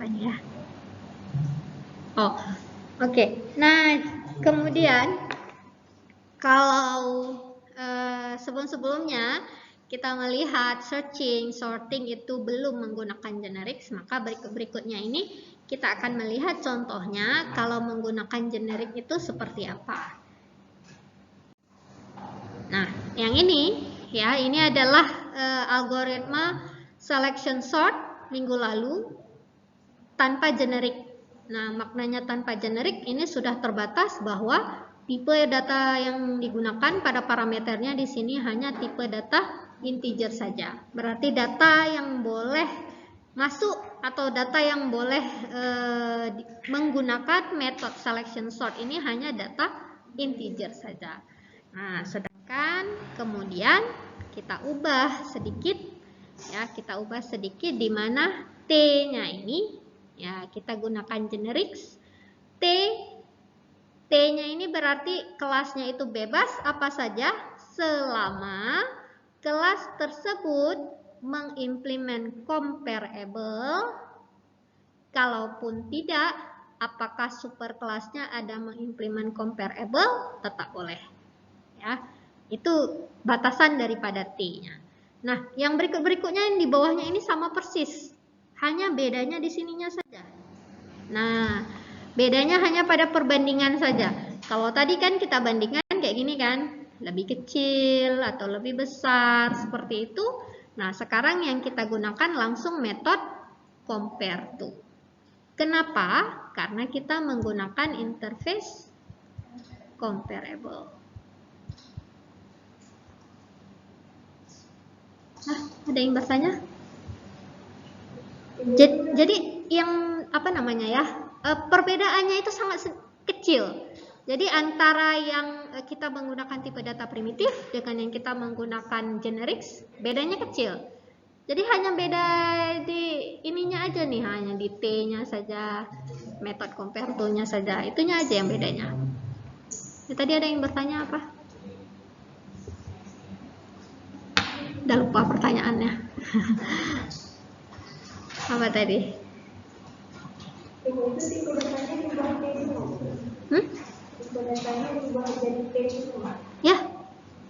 rupanya ya. Oh, oke. Nah, kemudian kalau sebelum-sebelumnya kita melihat searching, sorting itu belum menggunakan generics, maka berikutnya ini kita akan melihat contohnya kalau menggunakan generik itu seperti apa. Nah, yang ini ya, ini adalah algoritma selection sort minggu lalu tanpa generik. Nah, maknanya tanpa generik ini sudah terbatas bahwa tipe data yang digunakan pada parameternya di sini hanya tipe data integer saja. Berarti data yang boleh masuk atau data yang boleh menggunakan metode selection sort ini hanya data integer saja. Nah, sedangkan kemudian kita ubah sedikit ya, di mana T-nya ini ya kita gunakan generics. T-nya ini berarti kelasnya itu bebas apa saja selama kelas tersebut mengimplement comparable. Kalaupun tidak, apakah superkelasnya ada mengimplement comparable, tetap boleh. Ya, itu batasan daripada T-nya. Nah, yang berikutnya yang di bawahnya ini sama persis. Hanya bedanya di sininya saja. Nah, bedanya hanya pada perbandingan saja. Kalau tadi kan kita bandingkan kayak gini kan, lebih kecil atau lebih besar seperti itu. Nah, sekarang yang kita gunakan langsung metode compare to. Kenapa? Karena kita menggunakan interface comparable. Nah, ada yang bertanya? Jadi yang apa namanya ya, perbedaannya itu sangat kecil. Jadi antara yang kita menggunakan tipe data primitif dengan yang kita menggunakan generics, bedanya kecil. Jadi hanya beda di ininya aja nih, hanya di T-nya saja, metode compare to-nya saja, itunya aja yang bedanya. Ya, tadi ada yang bertanya apa? Udah lupa pertanyaannya. Apa tadi? Ya,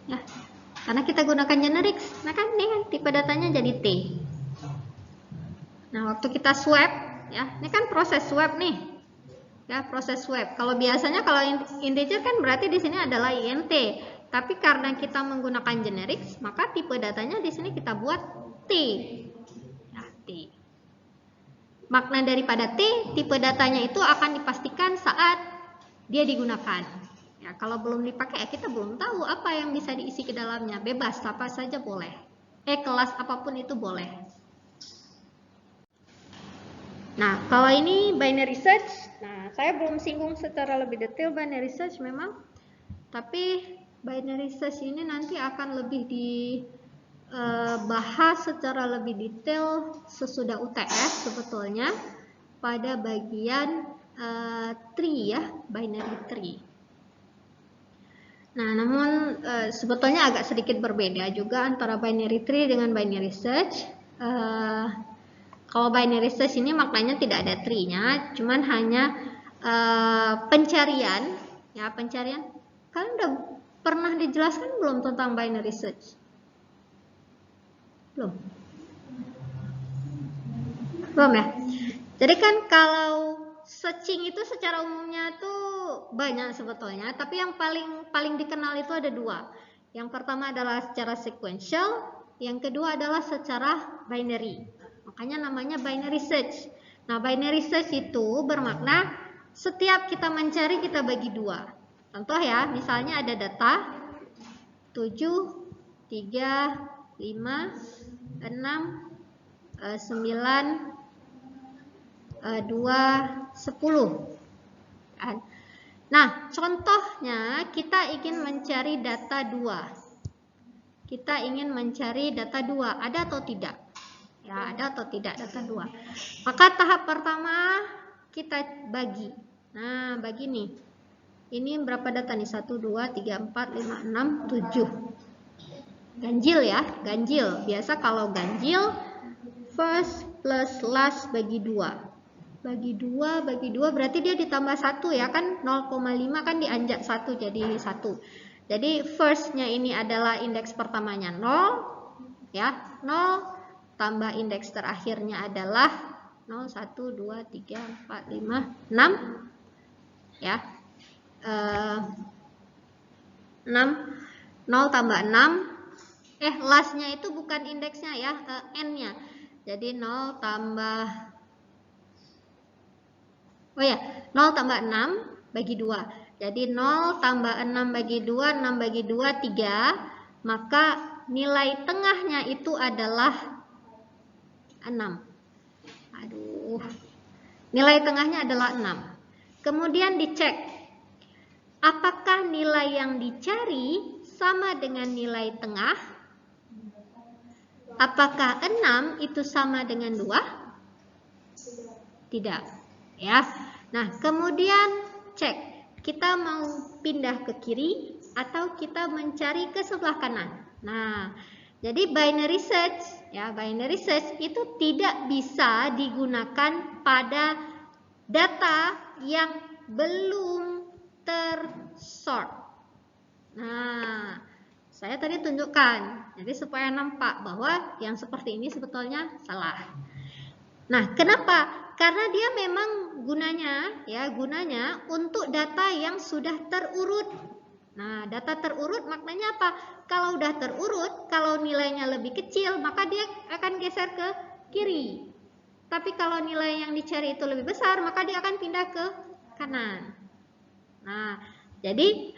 ya. Karena kita gunakan generics, nah kan ini kan tipe datanya jadi T. Nah, waktu kita swap, ya, ini kan proses swap nih, ya proses swap. Kalau biasanya kalau integer kan berarti di sini adalah int, tapi karena kita menggunakan generics, maka tipe datanya di sini kita buat T. Ya, T. Makna daripada T, tipe datanya itu akan dipastikan saat dia digunakan. Ya, kalau belum dipakai ya kita belum tahu apa yang bisa diisi ke dalamnya. Bebas, apa saja boleh. Kelas apapun itu boleh. Nah, kalau ini binary search, nah saya belum singgung secara lebih detail binary search memang. Tapi binary search ini nanti akan lebih dibahas secara lebih detail sesudah UTS sebetulnya pada bagian tree ya, binary tree. Nah, namun sebetulnya agak sedikit berbeda juga antara binary tree dengan binary search. Kalau binary search ini maknanya tidak ada tree-nya, cuman hanya pencarian, ya pencarian. Kalian udah pernah dijelaskan belum tentang binary search? Belum? Belum ya? Jadi kan kalau searching itu secara umumnya tuh banyak sebetulnya, tapi yang paling dikenal itu ada dua. Yang pertama adalah secara sequential, yang kedua adalah secara binary. Makanya namanya binary search. Nah, binary search itu bermakna setiap kita mencari kita bagi dua. Contoh ya, misalnya ada data 7, 3, 5, 6, 9, 2, 10. Nah, contohnya kita ingin mencari data 2. Kita ingin mencari data 2, ada atau tidak? Ya, ada atau tidak data 2. Maka tahap pertama kita bagi. Nah, bagi nih. Ini berapa data nih? 1, 2, 3, 4, 5, 6, 7. Ganjil ya, ganjil. Biasa kalau ganjil first plus last bagi 2. bagi 2 berarti dia ditambah 1 ya kan, 0,5 kan dianjak 1 jadi 1. Jadi firstnya ini adalah indeks pertamanya 0 ya, 0 tambah indeks terakhirnya adalah 0, 1, 2, 3, 4, 5, 6 ya. 6, 0 tambah 6, lastnya itu bukan indeksnya ya, n-nya. Jadi 0 tambah 0 tambah 6 bagi 2. Jadi 0 tambah 6 bagi 2, 6 bagi 2, 3. Maka nilai tengahnya itu adalah 6. Aduh. Nilai tengahnya adalah 6. Kemudian dicek. Apakah nilai yang dicari sama dengan nilai tengah? Apakah 6 itu sama dengan 2? Tidak. Ya. Nah, kemudian cek, kita mau pindah ke kiri atau kita mencari ke sebelah kanan. Nah, jadi binary search ya, binary search itu tidak bisa digunakan pada data yang belum tersort. Nah, saya tadi tunjukkan, jadi supaya nampak bahwa yang seperti ini sebetulnya salah. Nah, kenapa? Karena dia memang gunanya untuk data yang sudah terurut. Nah, data terurut maknanya apa? Kalau udah terurut, kalau nilainya lebih kecil, maka dia akan geser ke kiri. Tapi kalau nilai yang dicari itu lebih besar, maka dia akan pindah ke kanan. Nah, jadi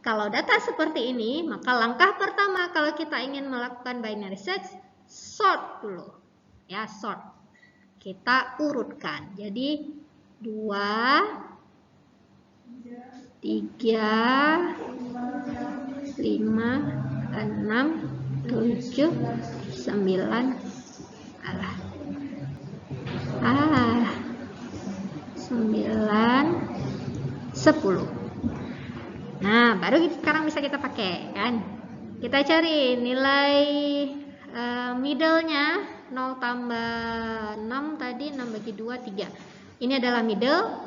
kalau data seperti ini, maka langkah pertama kalau kita ingin melakukan binary search, sort dulu. Ya, sort. Kita urutkan. Jadi 2, 3, 5, 6, 7, 9. 9, 10. Nah, baru sekarang bisa kita pakai kan. Kita cari nilai middle-nya. 0 tambah 6 tadi, 6 bagi 2, 3. Ini adalah middle.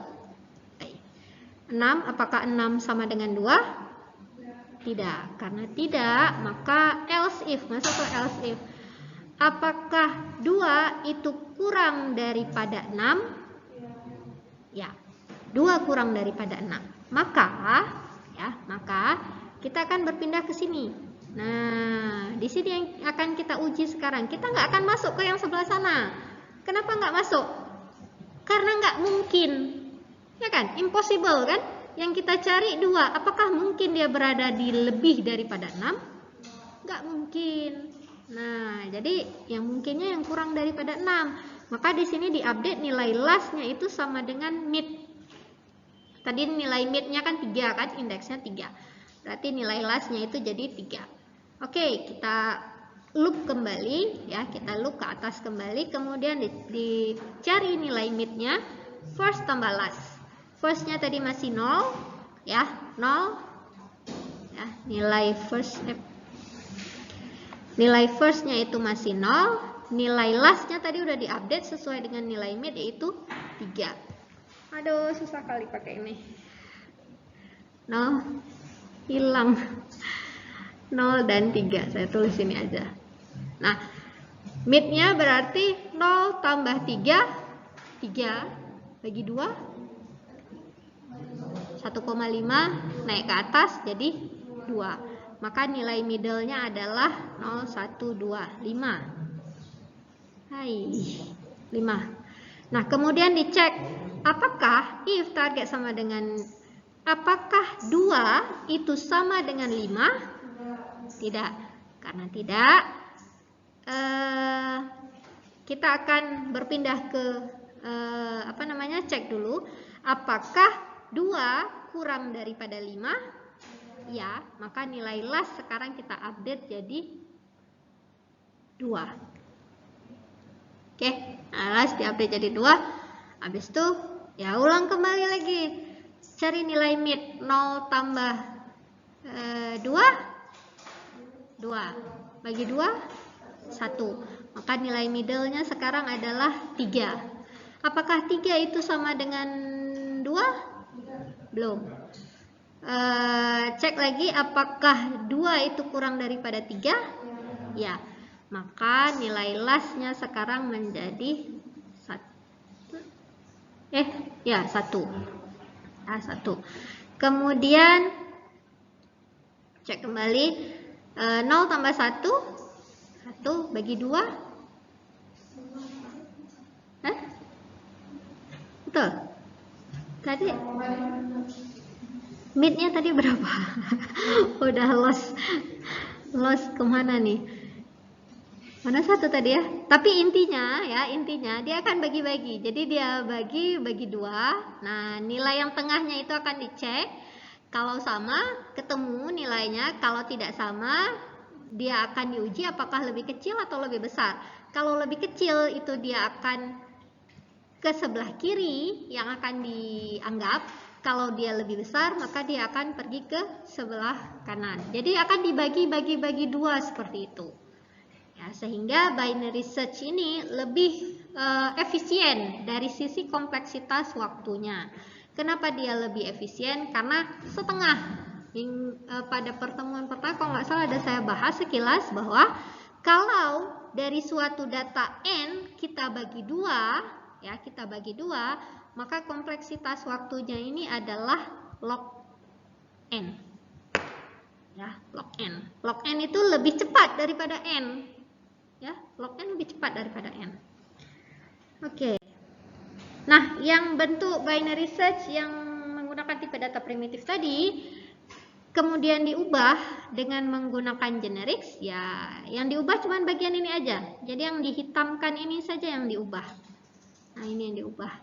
6, apakah 6 sama dengan 2? Tidak. Karena tidak, maka else if. Masuk ke else if. Apakah 2 itu kurang daripada 6? Ya. 2 kurang daripada 6. Maka kita akan berpindah ke sini. Nah, di sini yang akan kita uji sekarang. Kita nggak akan masuk ke yang sebelah sana. Kenapa nggak masuk? Karena nggak mungkin. Ya kan? Impossible kan? Yang kita cari 2. Apakah mungkin dia berada di lebih daripada 6? Nggak mungkin. Nah, jadi yang mungkinnya yang kurang daripada 6. Maka di sini diupdate nilai lastnya itu sama dengan mid. Tadi nilai midnya kan 3 kan? Indeksnya 3. Berarti nilai lastnya itu jadi 3. Oke, kita loop kembali ya, kita loop ke atas kembali, kemudian dicari nilai midnya, first tambah last. Firstnya tadi masih 0 ya, 0 ya, nilai firstnya itu masih 0, nilai lastnya tadi udah diupdate sesuai dengan nilai mid yaitu 3. Aduh, susah kali pakai ini. 0 hilang. 0 dan 3, saya tulis ini aja. Nah, midnya berarti 0 tambah 3, 3 bagi 2, 1,5 naik ke atas jadi 2. Maka nilai middle-nya adalah 0, 1, 2, 5. 5. Nah, kemudian dicek apakah if target sama dengan, apakah 2 itu sama dengan 5? Tidak. Karena tidak, kita akan berpindah ke cek dulu apakah 2 kurang daripada 5? Ya, maka nilai last sekarang kita update jadi 2. Oke, nah last diupdate jadi 2. Habis itu ya ulang kembali lagi. Cari nilai mid, 0 tambah 2 bagi 2, 1. Maka nilai middle-nya sekarang adalah 3. Apakah 3 itu sama dengan 2? Belum. Cek lagi, apakah 2 itu kurang daripada 3? Ya. Maka nilai lasnya sekarang menjadi 1. Ya, 1. Ya, 1. Kemudian cek kembali, 0 tambah 1, 1 bagi 2. Betul? Tadi midnya tadi berapa? Udah lost kemana nih? Mana 1 tadi ya? Tapi intinya dia akan bagi-bagi. Jadi dia bagi 2. Nah, nilai yang tengahnya itu akan dicek. Kalau sama, ketemu nilainya. Kalau tidak sama, dia akan diuji apakah lebih kecil atau lebih besar. Kalau lebih kecil itu dia akan ke sebelah kiri yang akan dianggap. Kalau dia lebih besar, maka dia akan pergi ke sebelah kanan. Jadi akan dibagi 2 seperti itu. Ya, sehingga binary search ini lebih efisien dari sisi kompleksitas waktunya. Kenapa dia lebih efisien? Karena setengah. Pada pertemuan pertama kalau nggak salah ada saya bahas sekilas bahwa kalau dari suatu data n kita bagi 2, ya kita bagi 2, maka kompleksitas waktunya ini adalah log n. Ya, log n. Log n itu lebih cepat daripada n. Ya, log n lebih cepat daripada n. Oke. Nah, yang bentuk binary search yang menggunakan tipe data primitif tadi kemudian diubah dengan menggunakan generics, ya yang diubah cuma bagian ini aja. Jadi yang dihitamkan ini saja yang diubah. Nah, ini yang diubah.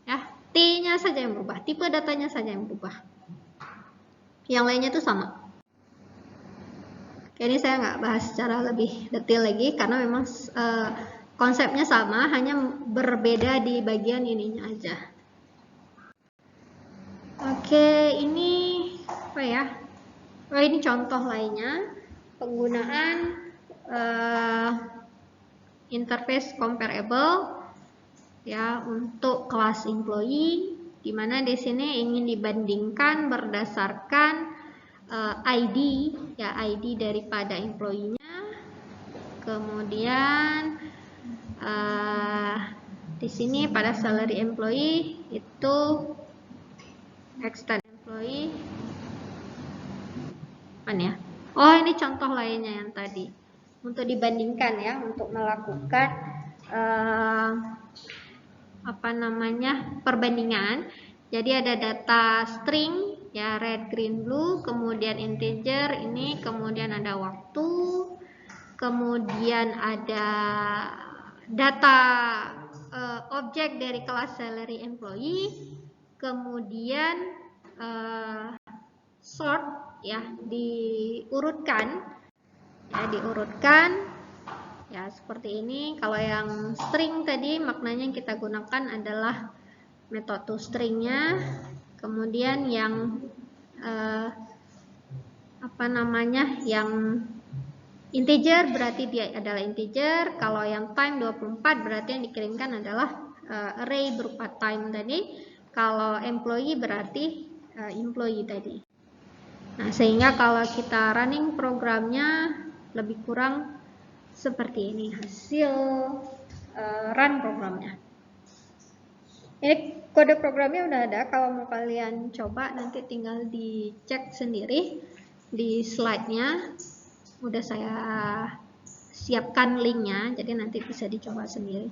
Ya, T-nya saja yang berubah, tipe datanya saja yang berubah. Yang lainnya itu sama. Ini saya nggak bahas secara lebih detail lagi karena memang konsepnya sama, hanya berbeda di bagian ininya aja. Oke, ini apa ya? Oh, ini contoh lainnya penggunaan interface comparable ya untuk kelas employee, di mana di sini ingin dibandingkan berdasarkan ID, ya ID daripada employee-nya. Kemudian di sini pada salary employee itu extend employee. Apa ya? Oh, ini contoh lainnya yang tadi untuk dibandingkan ya, untuk melakukan perbandingan. Jadi ada data string ya, red, green, blue, kemudian integer ini, kemudian ada waktu, kemudian ada data objek dari kelas salary employee, kemudian sort ya, diurutkan ya seperti ini. Kalau yang string tadi maknanya yang kita gunakan adalah metode stringnya. Kemudian yang yang integer berarti dia adalah integer. Kalau yang time 24 berarti yang dikirimkan adalah array berupa time tadi. Kalau employee berarti employee tadi. Nah, sehingga kalau kita running programnya lebih kurang seperti ini hasil run programnya. Ini kode programnya udah ada, kalau mau kalian coba nanti tinggal dicek sendiri di slide-nya. Udah saya siapkan linknya, jadi nanti bisa dicoba sendiri.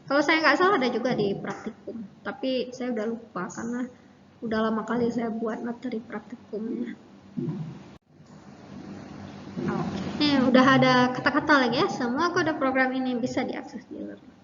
Kalau saya nggak salah ada juga di praktikum, tapi saya udah lupa karena udah lama kali saya buat materi praktikumnya. Oke, udah ada kata-kata lagi ya. Semua kode program ini bisa diakses di e-learning.